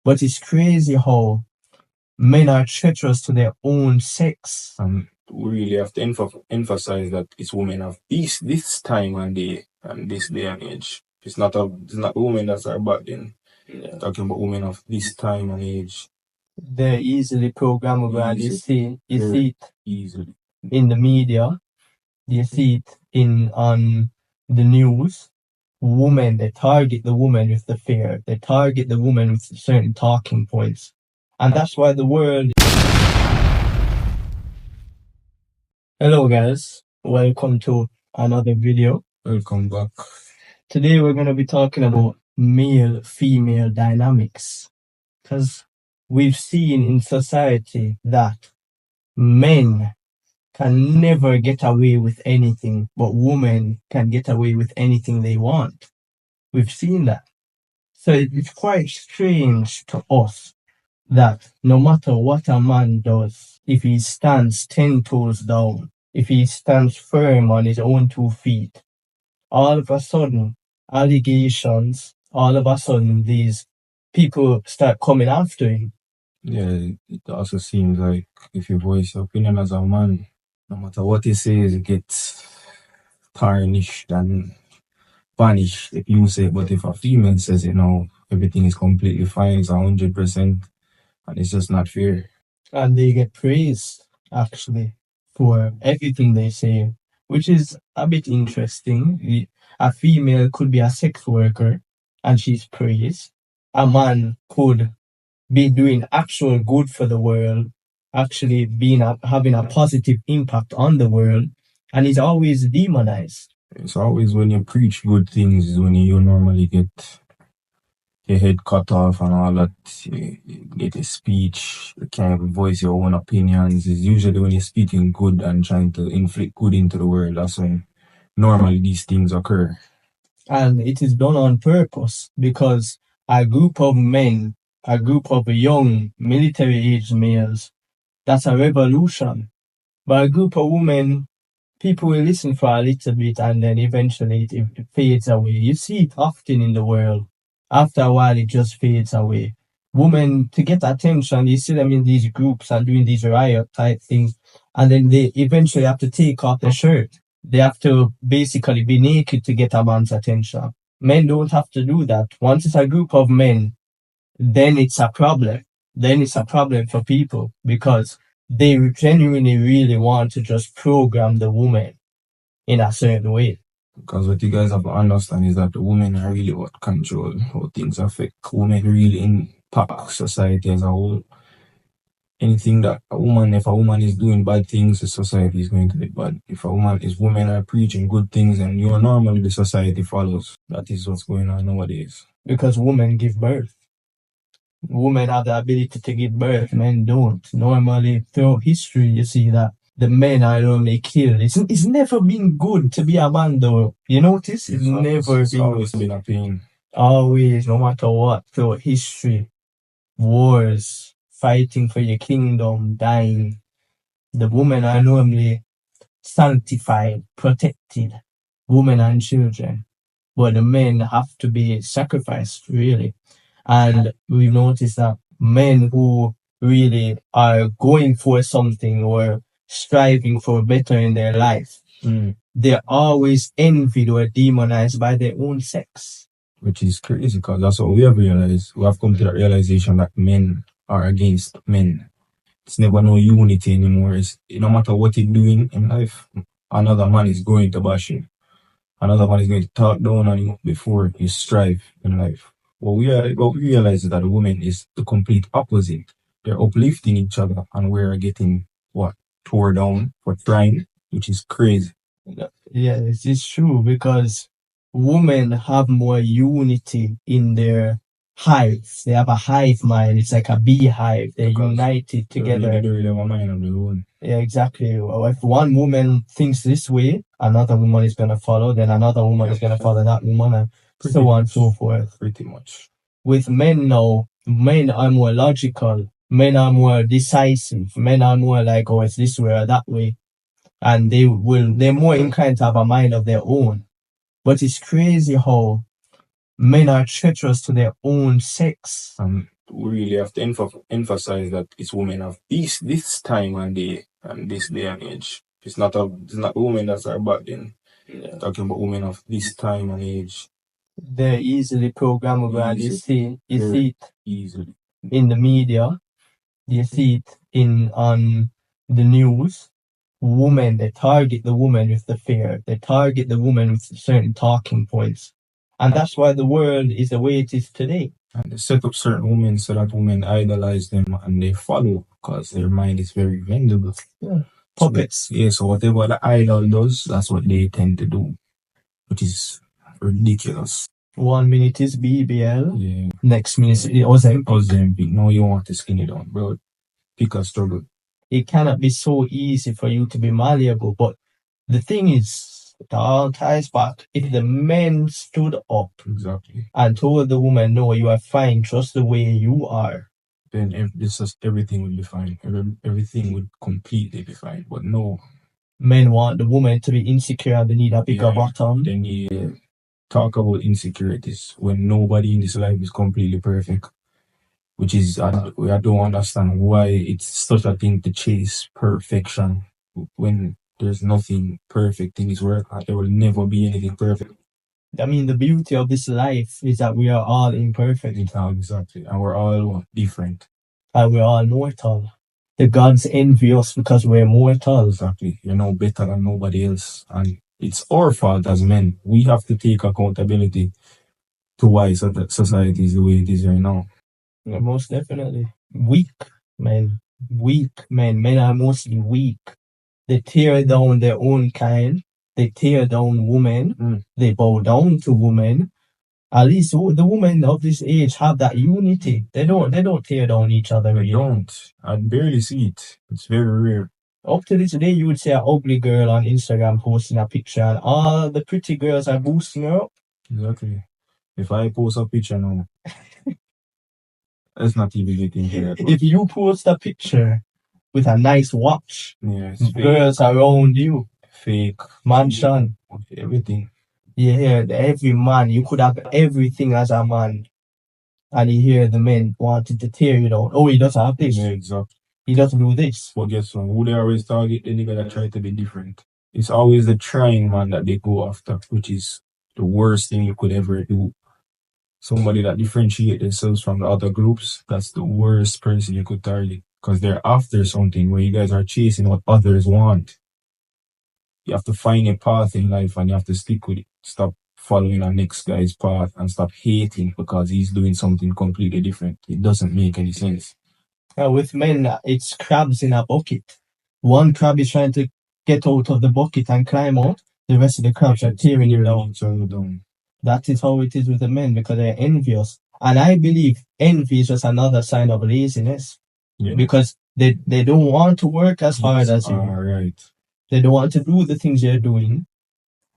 But it's crazy how men are treacherous to their own sex. And we really have to emphasize that it's women of this time and day and this day and age. It's not women that are back then. Yeah. Talking about women of this time and age. They're easily programmable, and you see it Easily in the media. You see it on the news. Women, they target the woman with the fear. They target the woman with certain talking points. And that's why the world... Hello guys, welcome to another video. Welcome back. Today we're going to be talking about male-female dynamics. Because we've seen in society that men can never get away with anything, but women can get away with anything they want. We've seen that. So it's quite strange to us that no matter what a man does, if he stands 10 toes down, if he stands firm on his own 2 feet, all of a sudden, allegations, all of a sudden, these people start coming after him. Yeah, it also seems like if you voice your opinion as a man, no matter what he says, it gets tarnished and vanished if you say. But if a female says it now, everything is completely fine, it's 100%, and it's just not fair. And they get praised, actually, for everything they say, which is a bit interesting. A female could be a sex worker and she's praised. A man could be doing actual good for the world, actually having a positive impact on the world, and he's always demonized. It's always when you preach good things is when you normally get your head cut off and all that. You get a speech, you can't voice your own opinions. It's usually when you're speaking good and trying to inflict good into the world. That's when normally these things occur. And it is done on purpose because a group of men, a group of young military-aged males, that's a revolution. But a group of women, people will listen for a little bit and then eventually it fades away. You see it often in the world. After a while, it just fades away. Women, to get attention, you see them in these groups and doing these riot type things, and then they eventually have to take off their shirt. They have to basically be naked to get a man's attention. Men don't have to do that. Once it's a group of men, then it's a problem. Then it's a problem for people because they genuinely really want to just program the woman in a certain way. Because what you guys have to understand is that the women are really what control how things affect. Women really impact society as a whole. Anything that if a woman is doing bad things, the society is going to be bad. If women are preaching good things, and normally the society follows. That is what's going on nowadays. Because women give birth. Women have the ability to give birth, men don't. Normally, throughout history, you see that the men are normally killed. It's never been good to be a man, though. You notice? It's always been a pain. Always, no matter what, throughout history, wars, fighting for your kingdom, dying. The women are normally sanctified, protected, women and children. But the men have to be sacrificed, really. And we've noticed that men who really are going for something or striving for better in their life, they're always envied or demonized by their own sex. Which is crazy because that's what we have realized. We have come to the realization that men are against men. It's never no unity anymore. It's, no matter what you're doing in life, another man is going to bash you. Another man is going to talk down on you before you strive in life. What we realize is that the woman is the complete opposite. They're uplifting each other and we're getting tore down for trying, which is crazy. Yeah, it's true because women have more unity in their hives. They have a hive mind. It's like a beehive. They're united together. They really have a mind of their own. Yeah, exactly. If one woman thinks this way, another woman is going to follow, then another woman is going to follow that woman, and so on and so forth. Pretty much. With men now, men are more logical. Men are more decisive. Men are more like, oh, it's this way or that way. And they're more inclined to have a mind of their own. But it's crazy how men are treacherous to their own sex. we really have to emphasize that it's women of this time and day and this day and age. It's not women that are back then. Yeah. Talking about women of this time and age. They're easily programmable, and you see it Easily. in the media, you see it on the news. Women, they target the woman with the fear. They target the woman with certain talking points. And that's why the world is the way it is today. And they set up certain women so that women idolize them and they follow because their mind is very bendable. Yeah. Puppets. So whatever the idol does, that's what they tend to do, which is ridiculous. 1 minute is BBL. Yeah. Next minute is Ozempic. No, you want to skin it down, bro. Pick a struggle. It cannot be so easy for you to be malleable. But the thing is, it all ties back. If the men stood up and told the woman, no, you are fine, just the way you are, then everything would be fine. Everything would completely be fine. But no. Men want the woman to be insecure and they need a bigger bottom. Then you talk about insecurities when nobody in this life is completely perfect. Which is, I don't understand why it's such a thing to chase perfection when there's nothing perfect in this world. There will never be anything perfect. I mean, the beauty of this life is that we are all imperfect. Exactly. And we're all different. And we're all mortal. The gods envy us because we're mortal. Exactly. You're no better than nobody else. And it's our fault as men. We have to take accountability to why society is the way it is right now. Yeah, most definitely. Weak men. Men are mostly weak. They tear down their own kind. They tear down women. They bow down to women. At least the women of this age have that unity. They don't tear down each other. They don't. I barely see it. It's very rare. Up to this day, you would see an ugly girl on Instagram posting a picture, and all the pretty girls are boosting her up. Exactly. If I post a picture now, it's not even getting here. If you post a picture with a nice watch, girls around you, fake mansion, everything. You hear every man, you could have everything as a man, and you hear the men wanting to tear you down. Oh, he doesn't have this. Yeah, exactly. He doesn't do this. But guess what? Who they always target? The nigga that try to be different. It's always the trying man that they go after, which is the worst thing you could ever do. Somebody that differentiate themselves from the other groups, that's the worst person you could target. Because they're after something where you guys are chasing what others want. You have to find a path in life and you have to stick with it. Stop following the next guy's path and stop hating because he's doing something completely different. It doesn't make any sense. With men, it's crabs in a bucket. One crab is trying to get out of the bucket and climb out. The rest of the crabs are tearing him down. That is how it is with the men because they're envious. And I believe envy is just another sign of laziness. Yeah. Because they don't want to work as hard as you. Right. They don't want to do the things you're doing.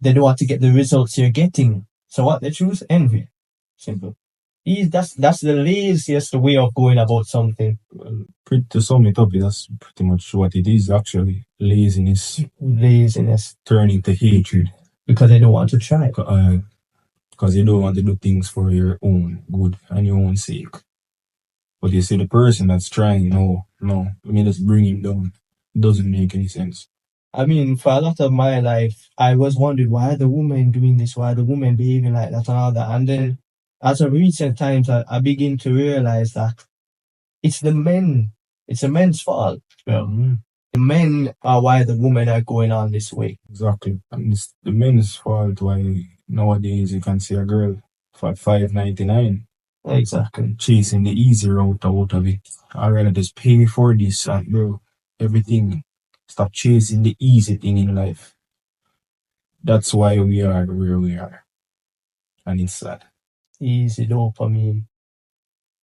They don't want to get the results you're getting. So what they choose? Envy. Simple. That's the laziest way of going about something. Well, to sum it up, that's pretty much what it is actually. Laziness. Turning to hatred. Because they don't want to try. Because you don't want to do things for your own good and your own sake. But you see the person that's trying, no, let me just bring him down. It doesn't make any sense. I mean, for a lot of my life, I was wondering why are the women doing this, why are the women behaving like that and all that. And then, as of recent times, I begin to realize that it's the men. It's the men's fault. Mm-hmm. The men are why the women are going on this way. Exactly. And it's the men's fault why nowadays you can see a girl for $5.99. Exactly. Chasing the easy route out of it. I'd rather just pay for this and bro, everything. Stop chasing the easy thing in life. That's why we are where we are. And it's sad. Easy dopamine.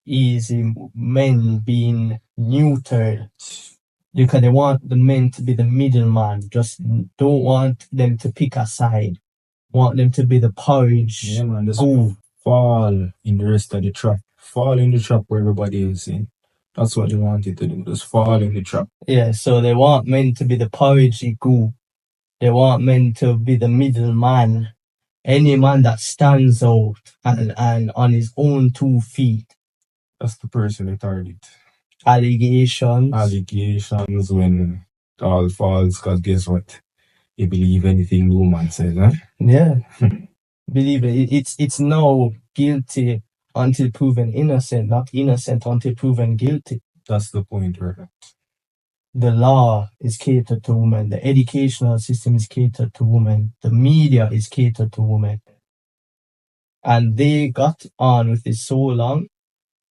Easy men being neutered. Because they want the men to be the middleman. Just don't want them to pick a side. Want them to be the porridge. Yeah, man. Just fall in the rest of the trap. Fall in the trap where everybody is in. That's what they wanted to do. Just fall in the trap. Yeah, so they want men to be the porridgey goo. They want men to be the middleman. Any man that stands out and on his own 2 feet. That's the person they target. Allegations. Allegations when all false, because guess what? You believe anything the woman says, huh? Yeah. Believe it. It's no guilty until proven innocent, not innocent until proven guilty. That's the point, right? The law is catered to women. The educational system is catered to women. The media is catered to women. And they got on with it so long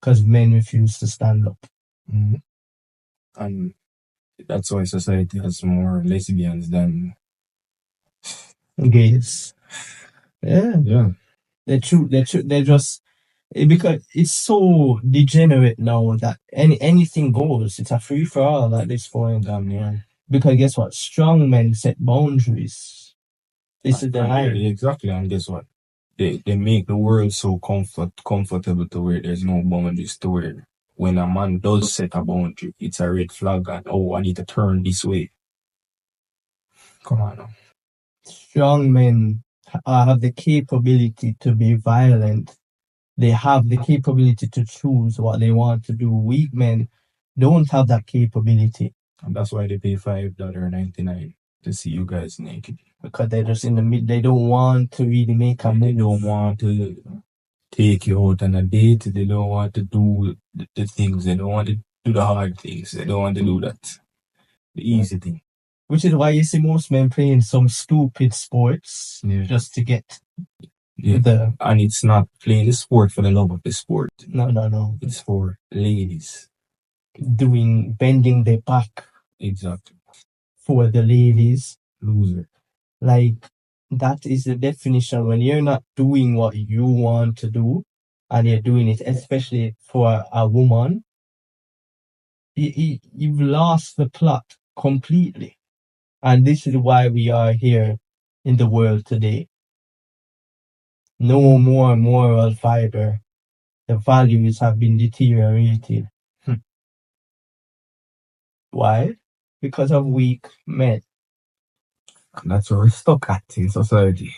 because men refused to stand up. Mm-hmm. And that's why society has more lesbians than gays. Yeah. Yeah. They're just because it's so degenerate now that anything goes. It's a free for all at this point. Yeah. Because guess what? Strong men set boundaries. This is the line. Exactly, and guess what? They make the world so comfortable to where there's no boundaries, to where when a man does set a boundary, it's a red flag and I need to turn this way. Come on now. Strong men have the capability to be violent. They have the capability to choose what they want to do. Weak men don't have that capability. And that's why they pay $5.99 to see you guys naked. Because they're just in the mid. They don't want to really make a move. They don't want to take you out on a date. They don't want to do the things. They don't want to do the hard things. They don't want to do that. The easy thing. Which is why you see most men playing some stupid sports just to get and it's not playing the sport for the love of the sport. No. It's for ladies. Bending their back. Exactly. For the ladies. Loser. Like, that is the definition. When you're not doing what you want to do, and you're doing it, especially for a woman, you've lost the plot completely. And this is why we are here in the world today. No more moral fiber. The values have been deteriorated. Why? Because of weak men. And that's where we're stuck at in society.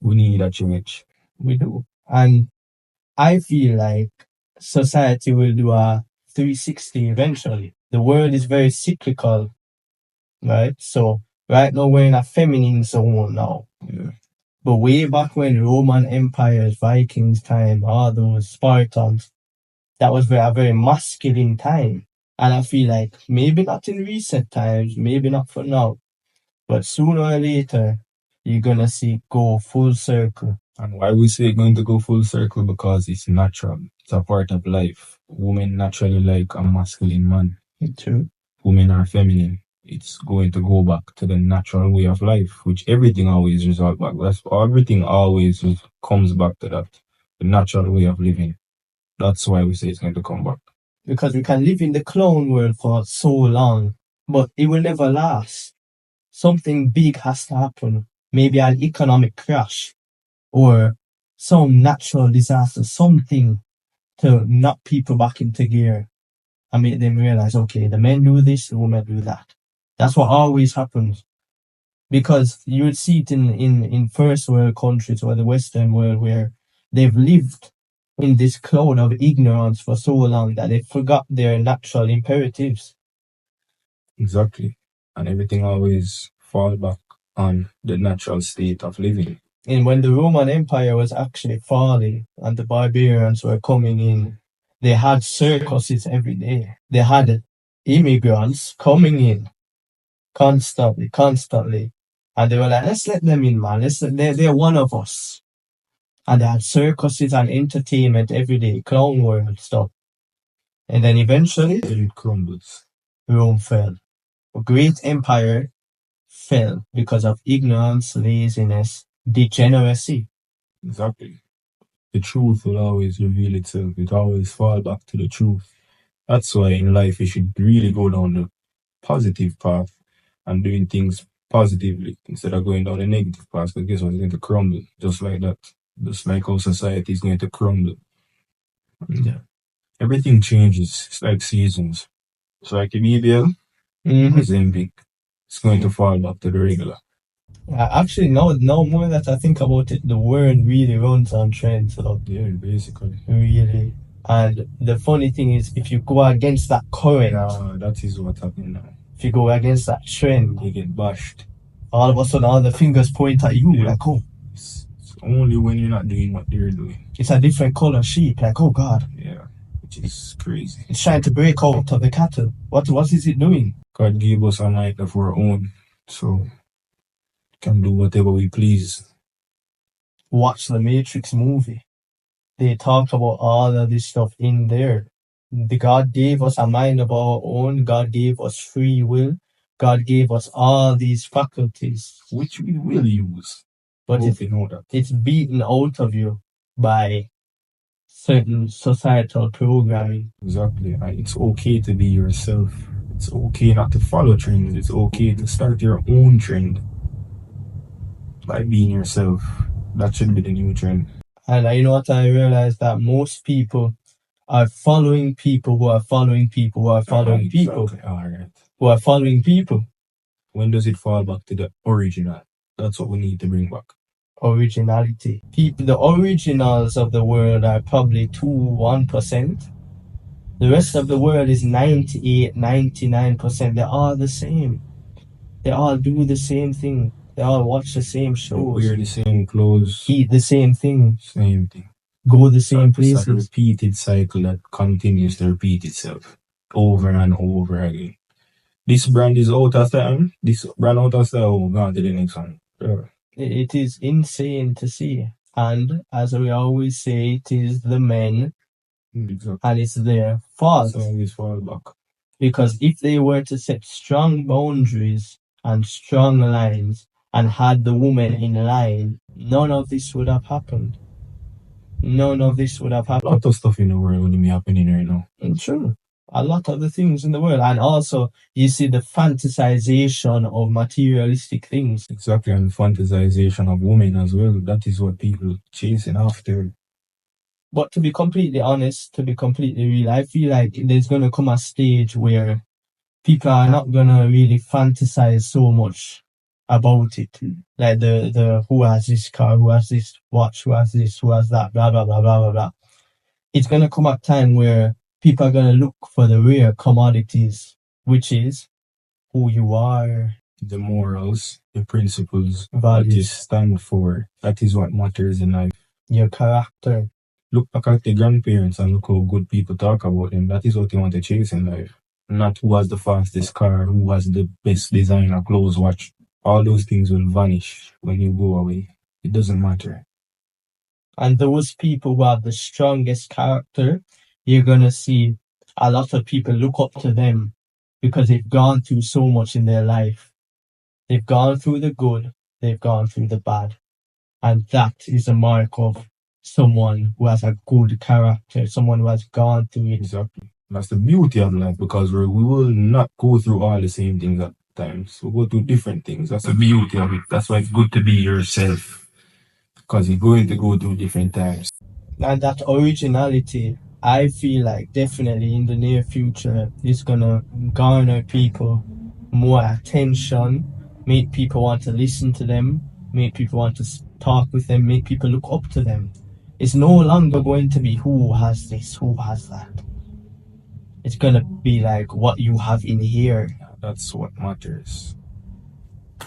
We need a change. We do. And I feel like society will do a 360 eventually. The world is very cyclical, right? So right now we're in a feminine zone now. Yeah. But way back when Roman empires, Vikings time, all those Spartans, that was a very masculine time. And I feel like maybe not in recent times, maybe not for now, but sooner or later, you're going to see go full circle. And why we say going to go full circle? Because it's natural. It's a part of life. Women naturally like a masculine man. True. Women are feminine. It's going to go back to the natural way of life, which everything always results back. Everything always comes back to that, the natural way of living. That's why we say it's going to come back. Because we can live in the clone world for so long, but it will never last. Something big has to happen. Maybe an economic crash or some natural disaster, something to knock people back into gear and make them realize, okay, the men do this, the women do that. That's what always happens. Because you would see it in first world countries or the Western world where they've lived in this cloud of ignorance for so long that they forgot their natural imperatives. Exactly. And everything always fall back on the natural state of living. And when the Roman Empire was actually falling and the barbarians were coming in, they had circuses every day. They had immigrants coming in constantly. And they were like, let's let them in, man. They're one of us. And they had circuses and entertainment every day, clown world stuff. And then eventually, it crumbles. Rome fell. A great empire fell because of ignorance, laziness, degeneracy. Exactly. The truth will always reveal itself. It always fall back to the truth. That's why in life you should really go down the positive path and doing things positively instead of going down the negative path, because guess what? It's going to crumble just like that. Just like how society is going to crumble. Yeah. Everything changes. It's like seasons. It's like a BBL, Ozempic. It's going to fall back to the regular. Actually, no more that I think about it, the world really runs on trends. So yeah, basically. Really. And the funny thing is, if you go against that current, that is what's happening now. if you go against that trend, You get bashed. all of a sudden all the fingers point at you, like, oh. It's only when you're not doing what they're doing. It's a different color sheep, like, oh God. Yeah, which is crazy. It's trying to break out of the cattle. What is it doing? God gave us a mind of our own, so we can do whatever we please. Watch the Matrix movie. They talk about all of this stuff in there. God gave us a mind of our own. God gave us free will. God gave us all these faculties, which we will use. But it's beaten out of you by certain societal programming. Exactly. It's okay to be yourself. It's okay not to follow trends. It's okay to start your own trend by being yourself. That should be the new trend. And you know what I realized? That most people are following people who are following people who are following people. All right. Who are following people. When does it fall back to the original? That's what we need to bring back. Originality. The originals of the world are probably 1%. The rest of the world is 98, 99%. They're all the same. They all do the same thing. They all watch the same shows. Wear the same clothes. Eat the same thing. Same thing. Go the same places. It's a repeated cycle that continues to repeat itself over and over again. This brand is out of time. This brand out of style. Oh, go to the next one. Yeah. It is insane to see. And as we always say, it is the men. Exactly. And it's their fault. So always fall back. Because if they were to set strong boundaries and strong lines and had the woman in line, none of this would have happened. None of this would have happened. A lot of stuff in the world would be happening right now. True. A lot of the things in the world. And also, you see the fantasization of materialistic things. Exactly, and fantasization of women as well. That is what people chasing after. But to be completely honest, to be completely real, I feel like there's going to come a stage where people are not going to really fantasize so much about it. Like the who has this car, who has this watch, who has this, who has that, blah, blah, blah, blah, blah, blah. It's going to come a time where people are going to look for the rare commodities, which is who you are. The morals, the principles, values. What you stand for. That is what matters in life. Your character. Look back at the grandparents and look how good people talk about them. That is what you want to chase in life. Not who has the fastest car, who has the best designer clothes, watch. All those things will vanish when you go away. It doesn't matter. And those people who have the strongest character, you're going to see a lot of people look up to them because they've gone through so much in their life. They've gone through the good, they've gone through the bad. And that is a mark of someone who has a good character, someone who has gone through it. Exactly. That's the beauty of life, because we will not go through all the same things at times. We'll go through different things. That's the beauty of it. That's why it's good to be yourself, because you're going to go through different times. And that originality, I feel like definitely in the near future is going to garner people more attention, make people want to listen to them, make people want to talk with them, make people look up to them. It's no longer going to be who has this, who has that. It's going to be like what you have in here. That's what matters. I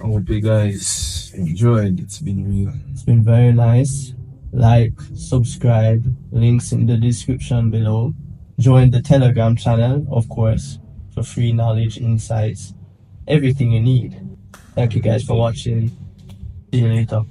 hope you guys enjoyed. It's been real. It's been very nice. Like, subscribe, links in the description below. Join the Telegram channel, of course, for free knowledge, insights, everything you need. Thank you guys for watching. See you later.